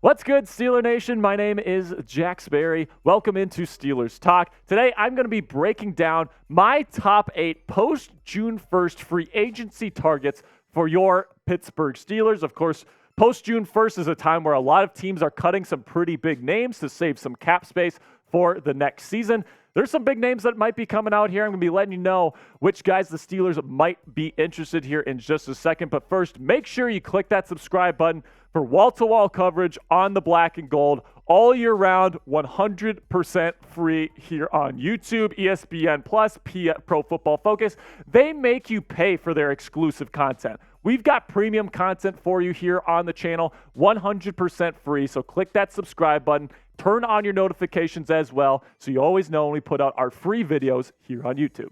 What's good, Steeler Nation? My name is Jack Sperry. Welcome into Steelers Talk. Today, I'm going to be breaking down my top 8 post-June 1st free agency targets for your Pittsburgh Steelers. Of course, post-June 1st is a time where a lot of teams are cutting some pretty big names to save some cap space for the next season. There's some big names that might be coming out here. I'm going to be letting you know which guys the Steelers might be interested here in just a second. But first, make sure you click that subscribe button for wall-to-wall coverage on the black and gold all year round, 100% free here on YouTube, ESPN Plus, Pro Football Focus. They make you pay for their exclusive content. We've got premium content for you here on the channel, 100% free. So click that subscribe button. Turn on your notifications as well so you always know when we put out our free videos here on YouTube.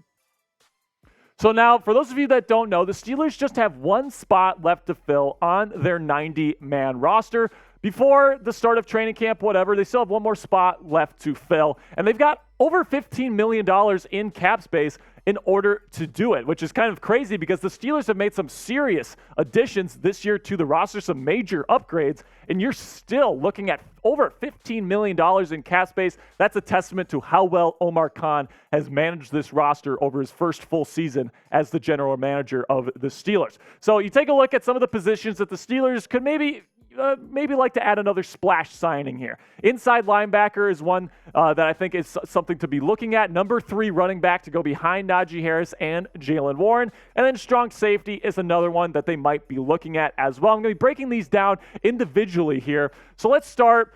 So now, for those of you that don't know, the Steelers just have one spot left to fill on their 90-man roster. Before the start of training camp, whatever, they still have one more spot left to fill. And they've got over $15 million in cap space in order to do it, which is kind of crazy because the Steelers have made some serious additions this year to the roster, some major upgrades, and you're still looking at over $15 million in cap space. That's a testament to how well Omar has managed this roster over his first full season as the general manager of the Steelers. So you take a look at some of the positions that the Steelers could maybe like to add another splash signing here. Inside linebacker is one that I think is something to be looking at. Number 3 running back to go behind Najee Harris and Jaylen Warren. And then strong safety is another one that they might be looking at as well. I'm going to be breaking these down individually here. So let's start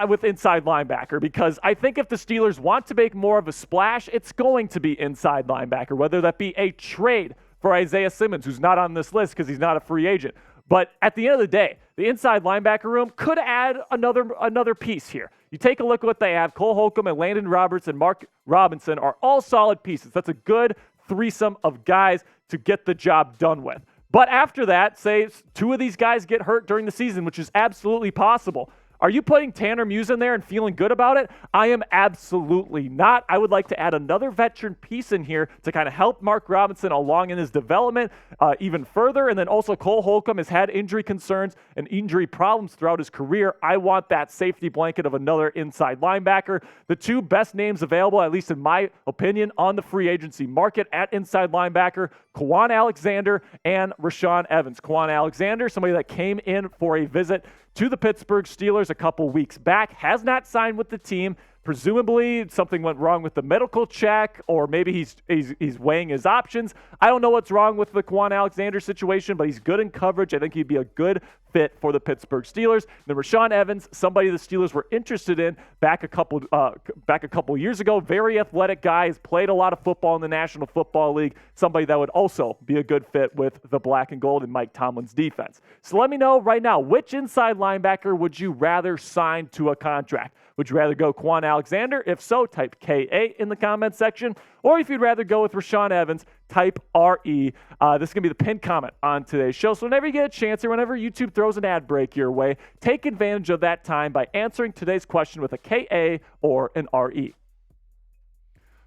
with inside linebacker, because I think if the Steelers want to make more of a splash, it's going to be inside linebacker, whether that be a trade for Isaiah Simmons, who's not on this list because he's not a free agent. But at the end of the day, the inside linebacker room could add another piece here. You take a look at what they have. Cole Holcomb and Landon Roberts and Mark Robinson are all solid pieces. That's a good threesome of guys to get the job done with. But after that, say 2 of these guys get hurt during the season, which is absolutely possible. Are you putting Tanner Muse in there and feeling good about it? I am absolutely not. I would like to add another veteran piece in here to kind of help Mark Robinson along in his development even further. And then also Cole Holcomb has had injury concerns and injury problems throughout his career. I want that safety blanket of another inside linebacker. The 2 best names available, at least in my opinion, on the free agency market at inside linebacker, Kwon Alexander and Rashaan Evans. Kwon Alexander, somebody that came in for a visit to the Pittsburgh Steelers a couple weeks back, has not signed with the team. Presumably something went wrong with the medical check, or maybe he's weighing his options. I don't know what's wrong with the Kwon Alexander situation, but he's good in coverage. I think he'd be a good fit for the Pittsburgh Steelers. Then Rashaan Evans, somebody the Steelers were interested in back a couple years ago. Very athletic guy, has played a lot of football in the National Football League. Somebody that would also be a good fit with the black and gold and Mike Tomlin's defense. So let me know right now, which inside linebacker would you rather sign to a contract? Would you rather go Kwon Alexander? If so, type KA in the comment section. Or if you'd rather go with Rashaan Evans, type RE. This is going to be the pinned comment on today's show. So whenever you get a chance or whenever YouTube throws an ad break your way, take advantage of that time by answering today's question with a KA or an RE.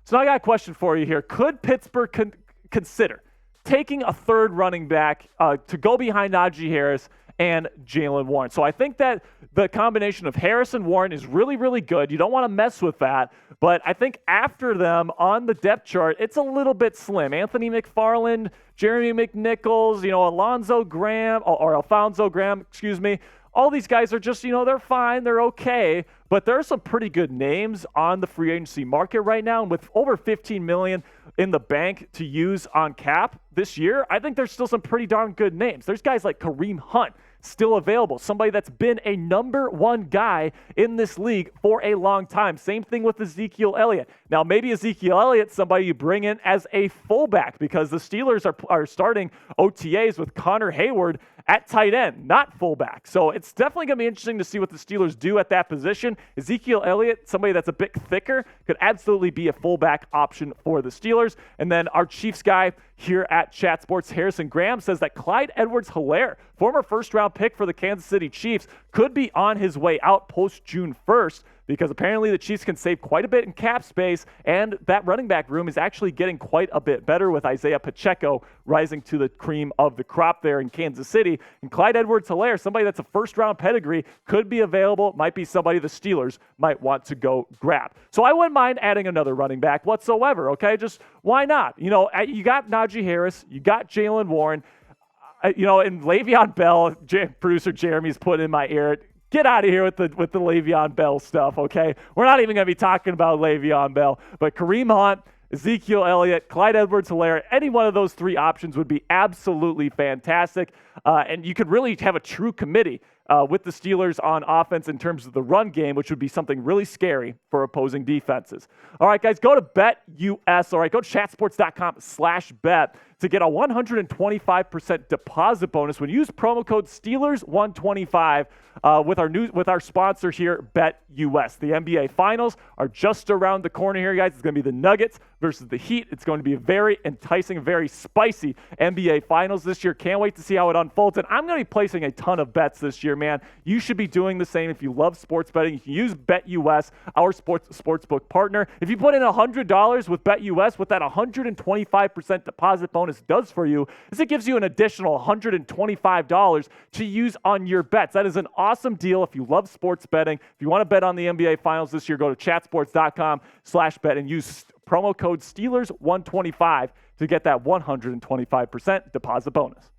So now I got a question for you here. Could Pittsburgh consider taking a third running back to go behind Najee Harris and Jaylen Warren? So I think that the combination of Harris and Warren is really, really good. You don't want to mess with that. But I think after them on the depth chart, it's a little bit slim. Anthony McFarland, Jeremy McNichols, Alfonso Graham, all these guys are just, they're fine, they're okay. But there are some pretty good names on the free agency market right now. And with over $15 million in the bank to use on cap this year, I think there's still some pretty darn good names. There's guys like Kareem Hunt still available, somebody that's been a number 1 guy in this league for a long time. Same thing with Ezekiel Elliott. Now, maybe Ezekiel Elliott, somebody you bring in as a fullback, because the Steelers are starting OTAs with Connor Hayward at tight end, not fullback. So it's definitely going to be interesting to see what the Steelers do at that position. Ezekiel Elliott, somebody that's a bit thicker, could absolutely be a fullback option for the Steelers. And then our Chiefs guy here at Chat Sports, Harrison Graham, says that Clyde Edwards-Helaire, former first-round pick for the Kansas City Chiefs, could be on his way out post-June 1st. because apparently the Chiefs can save quite a bit in cap space, and that running back room is actually getting quite a bit better with Isaiah Pacheco rising to the cream of the crop there in Kansas City. And Clyde Edwards-Helaire, somebody that's a first-round pedigree, could be available, might be somebody the Steelers might want to go grab. So I wouldn't mind adding another running back whatsoever, okay? Just why not? You know, you got Najee Harris, you got Jaylen Warren, and Le'Veon Bell, producer Jeremy's put in my ear, get out of here with the Le'Veon Bell stuff, okay? We're not even going to be talking about Le'Veon Bell, but Kareem Hunt, Ezekiel Elliott, Clyde Edwards-Helaire, any one of those three options would be absolutely fantastic. And you could really have a true committee with the Steelers on offense in terms of the run game, which would be something really scary for opposing defenses. All right, guys, go to BetUS. All right, go to chatsports.com/bet to get a 125% deposit bonus when you use promo code Steelers125 with our sponsor here, BetUS. The NBA Finals are just around the corner here, guys. It's going to be the Nuggets versus the Heat. It's going to be a very enticing, very spicy NBA Finals this year. Can't wait to see how it unfolds. And I'm going to be placing a ton of bets this year, man. You should be doing the same if you love sports betting. You can use BetUS, our sportsbook partner. If you put in $100 with BetUS, what that 125% deposit bonus does for you is it gives you an additional $125 to use on your bets. That is an awesome deal if you love sports betting. If you want to bet on the NBA Finals this year, go to chatsports.com/bet and use promo code Steelers125 to get that 125% deposit bonus.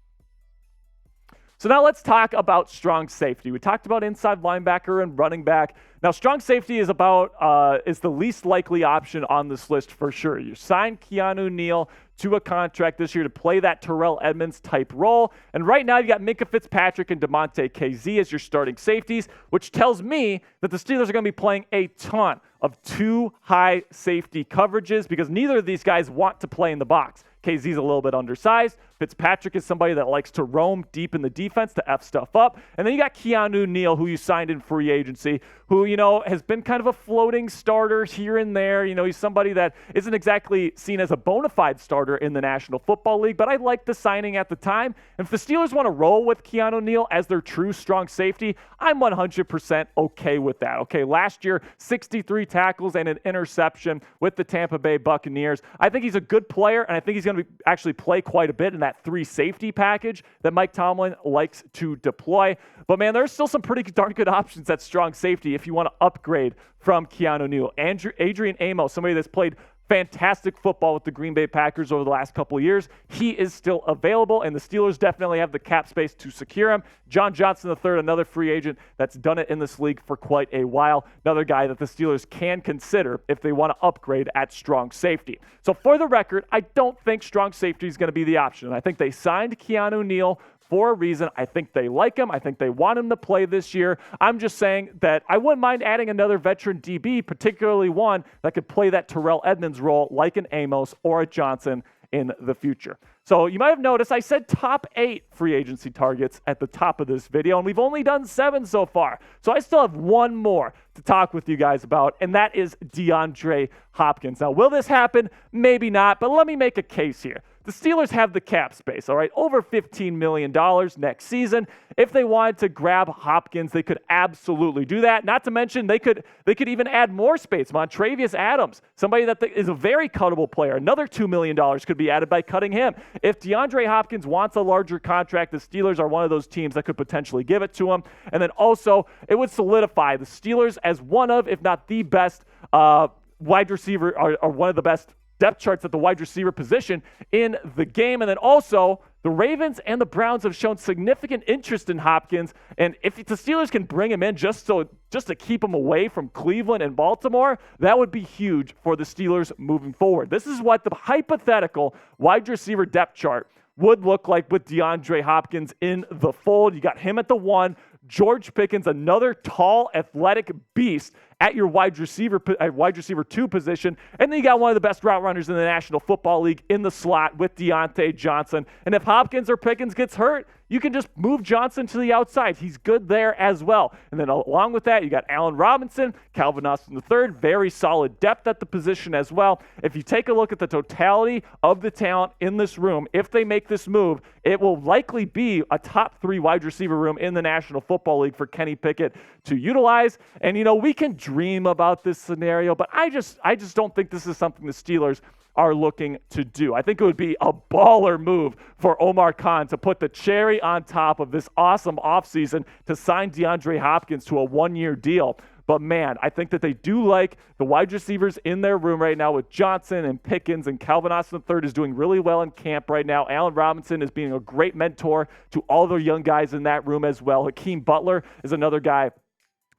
So now let's talk about strong safety. We talked about inside linebacker and running back. Now, strong safety is the least likely option on this list for sure. You signed Keanu Neal to a contract this year to play that Terrell Edmunds type role. And right now you got Minkah Fitzpatrick and DeMonte KZ as your starting safeties, which tells me that the Steelers are going to be playing a ton of two high safety coverages because neither of these guys want to play in the box. KZ's a little bit undersized. Fitzpatrick is somebody that likes to roam deep in the defense to F stuff up. And then you got Keanu Neal, who you signed in free agency, who, has been kind of a floating starter here and there. He's somebody that isn't exactly seen as a bona fide starter in the National Football League, but I liked the signing at the time. And if the Steelers want to roll with Keanu Neal as their true strong safety, I'm 100% okay with that. Okay, last year, 63 tackles and an interception with the Tampa Bay Buccaneers. I think he's a good player, and I think he's going to actually play quite a bit in that 3 safety package that Mike Tomlin likes to deploy. But, man, there's still some pretty darn good options at strong safety if you want to upgrade from Keanu Neal. Adrian Amos, somebody that's played fantastic football with the Green Bay Packers over the last couple of years. He is still available, and the Steelers definitely have the cap space to secure him. John Johnson III, another free agent that's done it in this league for quite a while. Another guy that the Steelers can consider if they want to upgrade at strong safety. So for the record, I don't think strong safety is going to be the option. I think they signed Keanu Neal for a reason. I think they like him. I think they want him to play this year. I'm just saying that I wouldn't mind adding another veteran DB, particularly one that could play that Terrell Edmunds role like an Amos or a Johnson in the future. So you might have noticed I said top 8 free agency targets at the top of this video, and we've only done 7 so far. So I still have one more to talk with you guys about, and that is DeAndre Hopkins. Now, will this happen? Maybe not, but let me make a case here. The Steelers have the cap space, all right, over $15 million next season. If they wanted to grab Hopkins, they could absolutely do that. Not to mention, they could even add more space. Montravius Adams, somebody that is a very cuttable player. Another $2 million could be added by cutting him. If DeAndre Hopkins wants a larger contract, the Steelers are one of those teams that could potentially give it to him. And then also, it would solidify the Steelers as one of, if not the best wide receiver, or one of the best depth charts at the wide receiver position in the game. And then also, the Ravens and the Browns have shown significant interest in Hopkins. And if the Steelers can bring him in just to keep him away from Cleveland and Baltimore, that would be huge for the Steelers moving forward. This is what the hypothetical wide receiver depth chart would look like with DeAndre Hopkins in the fold. You got him at the 1. George Pickens, another tall, athletic beast at your wide receiver 2 position. And then you got one of the best route runners in the National Football League in the slot with Deontay Johnson. And if Hopkins or Pickens gets hurt, you can just move Johnson to the outside. He's good there as well. And then along with that, you got Allen Robinson, Calvin Austin III, very solid depth at the position as well. If you take a look at the totality of the talent in this room, if they make this move, it will likely be a top 3 wide receiver room in the National Football League for Kenny Pickett to utilize. And, we can dream about this scenario, but I just don't think this is something the Steelers are looking to do. I think it would be a baller move for Omar Khan to put the cherry on top of this awesome offseason to sign DeAndre Hopkins to a one-year deal. But man, I think that they do like the wide receivers in their room right now with Johnson and Pickens, and Calvin Austin III is doing really well in camp right now. Allen Robinson is being a great mentor to all the young guys in that room as well. Hakeem Butler is another guy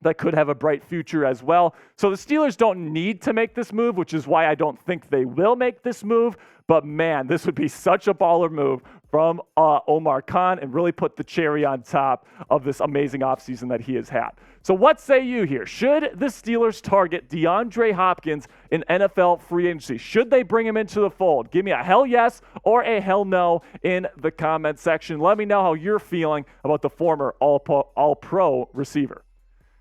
that could have a bright future as well. So the Steelers don't need to make this move, which is why I don't think they will make this move. But man, this would be such a baller move from Omar Khan and really put the cherry on top of this amazing offseason that he has had. So what say you here? Should the Steelers target DeAndre Hopkins in NFL free agency? Should they bring him into the fold? Give me a hell yes or a hell no in the comment section. Let me know how you're feeling about the former All-Pro receiver.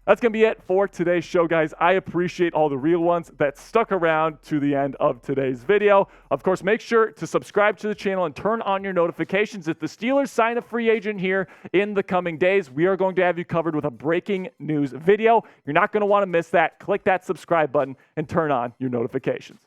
That's going to be it for today's show, guys. I appreciate all the real ones that stuck around to the end of today's video. Of course, make sure to subscribe to the channel and turn on your notifications. If the Steelers sign a free agent here in the coming days, we are going to have you covered with a breaking news video. You're not going to want to miss that. Click that subscribe button and turn on your notifications.